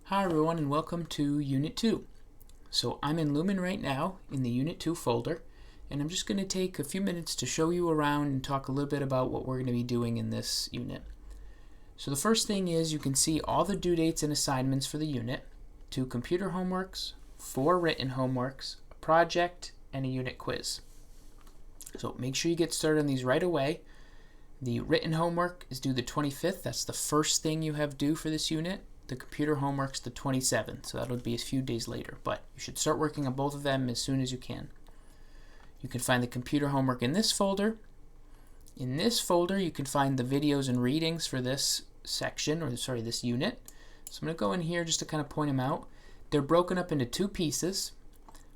Hi everyone and welcome to Unit 2. So I'm in Lumen right now in the Unit 2 folder, and I'm just going to take a few minutes to show you around and talk a little bit about what we're going to be doing in this unit. So the first thing is you can see all the due dates and assignments for the unit, 2 computer homeworks, 4 written homeworks, a project, and a unit quiz. So make sure you get started on these right away. The written homework is due the 25th. That's the first thing you have due for this unit. The computer homework's the 27th, so that'll be a few days later, but you should start working on both of them as soon as you can. You can find the computer homework in this folder. In this folder, you can find the videos and readings for this section, this unit. So I'm going to go in here just to kind of point them out. They're broken up into 2 pieces.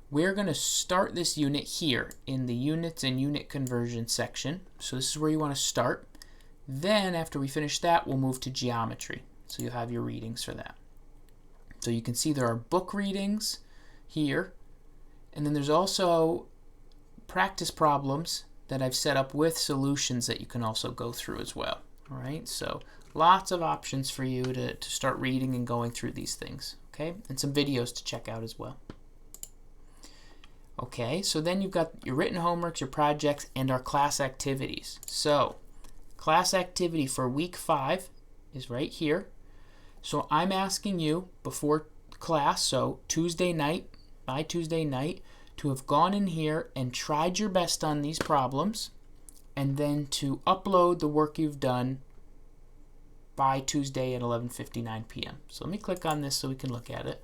We're going to start this unit here in the units and unit conversion section. So this is where you want to start. Then after we finish that, we'll move to geometry. So you'll have your readings for that. So you can see there are book readings here, and then there's also practice problems that I've set up with solutions that you can also go through as well. All right, so lots of options for you to start reading and going through these things, okay? And some videos to check out as well. Okay, so then you've got your written homeworks, your projects, and our class activities. So class activity for week 5 is right here. So I'm asking you before class, so by Tuesday night, to have gone in here and tried your best on these problems, and then to upload the work you've done by Tuesday at 11:59 p.m. So let me click on this so we can look at it.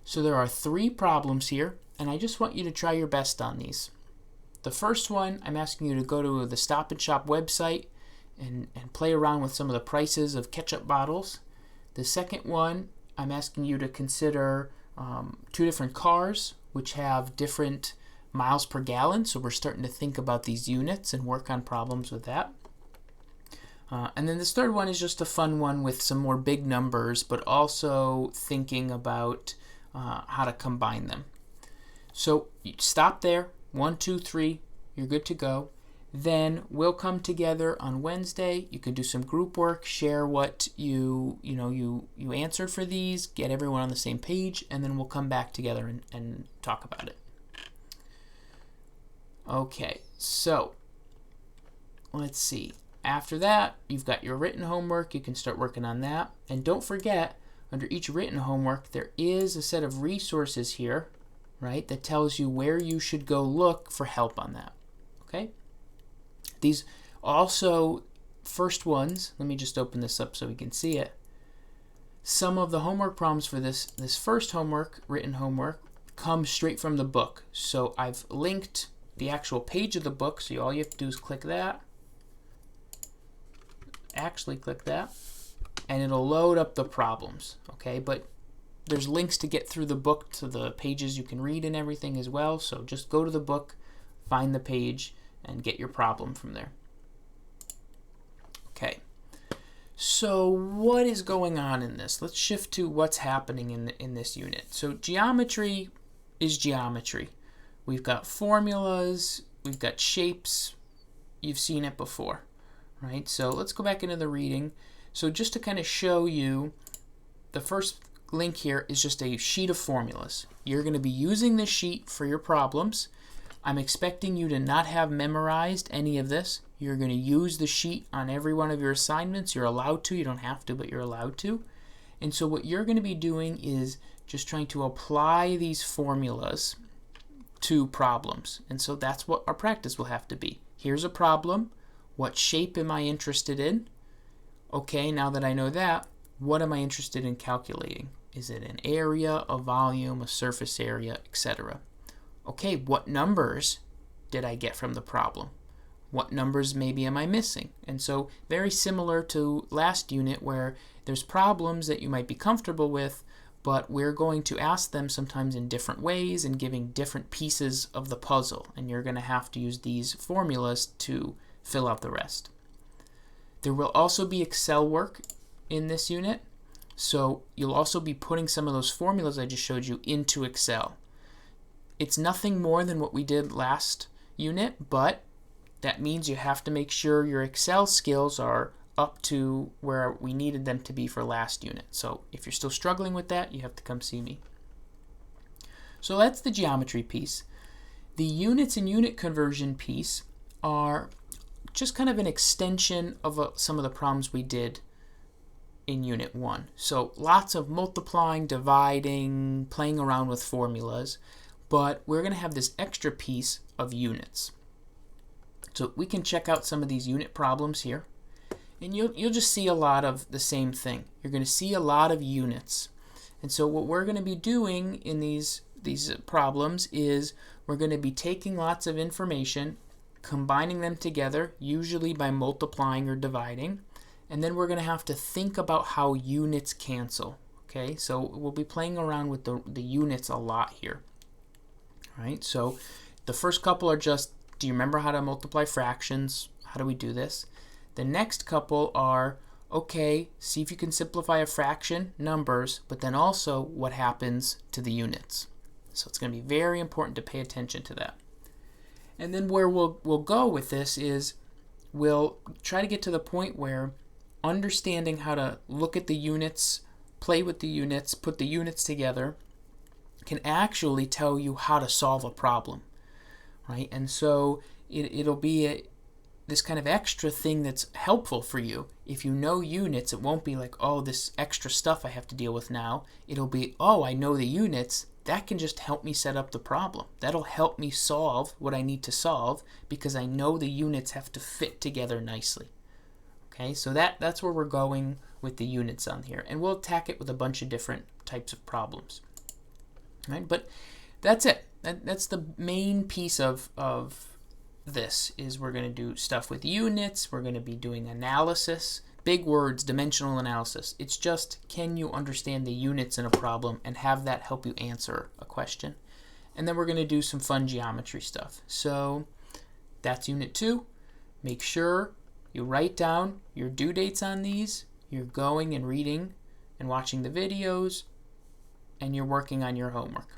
So there are 3 problems here, and I just want you to try your best on these. The first one, I'm asking you to go to the Stop and Shop website and play around with some of the prices of ketchup bottles. The second one, I'm asking you to consider 2 different cars which have different miles per gallon. So we're starting to think about these units and work on problems with that. And then this third one is just a fun one with some more big numbers, but also thinking about how to combine them. So you stop there, 1, 2, 3, you're good to go. Then we'll come together on Wednesday. You can do some group work, share what you answered for these, get everyone on the same page, and then we'll come back together and talk about it. Okay, so let's see. After that, you've got your written homework. You can start working on that. And don't forget, under each written homework, there is a set of resources here, right, that tells you where you should go look for help on that. Okay? These also, first ones, let me just open this up so we can see it. Some of the homework problems for this first homework, written homework, come straight from the book. So I've linked the actual page of the book, so all you have to do is click that. Actually click that, and it'll load up the problems, okay? But there's links to get through the book to the pages you can read and everything as well, so just go to the book, find the page, and get your problem from there. Okay, so what is going on in this? Let's shift to what's happening in this unit. So geometry is geometry. We've got formulas, we've got shapes. You've seen it before, right? So let's go back into the reading. So just to kind of show you, the first link here is just a sheet of formulas. You're going to be using this sheet for your problems. I'm expecting you to not have memorized any of this. You're going to use the sheet on every one of your assignments. You're allowed to. You don't have to, but you're allowed to. And so what you're going to be doing is just trying to apply these formulas to problems. And so that's what our practice will have to be. Here's a problem. What shape am I interested in? Okay, now that I know that, what am I interested in calculating? Is it an area, a volume, a surface area, etc.? Okay, what numbers did I get from the problem? What numbers maybe am I missing? And so very similar to last unit where there's problems that you might be comfortable with, but we're going to ask them sometimes in different ways and giving different pieces of the puzzle. And you're going to have to use these formulas to fill out the rest. There will also be Excel work in this unit. So you'll also be putting some of those formulas I just showed you into Excel. It's nothing more than what we did last unit, but that means you have to make sure your Excel skills are up to where we needed them to be for last unit. So if you're still struggling with that, you have to come see me. So that's the geometry piece. The units and unit conversion piece are just kind of an extension of some of the problems we did in Unit 1. So lots of multiplying, dividing, playing around with formulas, but we're going to have this extra piece of units. So we can check out some of these unit problems here, and you'll just see a lot of the same thing. You're going to see a lot of units. And so what we're going to be doing in these problems is we're going to be taking lots of information, combining them together, usually by multiplying or dividing, and then we're going to have to think about how units cancel. Okay, so we'll be playing around with the units a lot here. All right, so the first couple are just, do you remember how to multiply fractions? How do we do this? The next couple are, okay, see if you can simplify a fraction, numbers, but then also what happens to the units. So it's going to be very important to pay attention to that. And then where we'll go with this is we'll try to get to the point where understanding how to look at the units, play with the units, put the units together, can actually tell you how to solve a problem, right? And so it'll be this kind of extra thing that's helpful for you. If you know units, it won't be like, oh, this extra stuff I have to deal with now. It'll be, oh, I know the units. That can just help me set up the problem. That'll help me solve what I need to solve because I know the units have to fit together nicely. Okay, so that's where we're going with the units on here. And we'll attack it with a bunch of different types of problems. All right, but that's it. That's the main piece of this is we're going to do stuff with units. We're going to be doing analysis. Big words, dimensional analysis. It's just, can you understand the units in a problem and have that help you answer a question? And then we're going to do some fun geometry stuff. So that's Unit 2. Make sure you write down your due dates on these. You're going and reading and watching the videos, and you're working on your homework.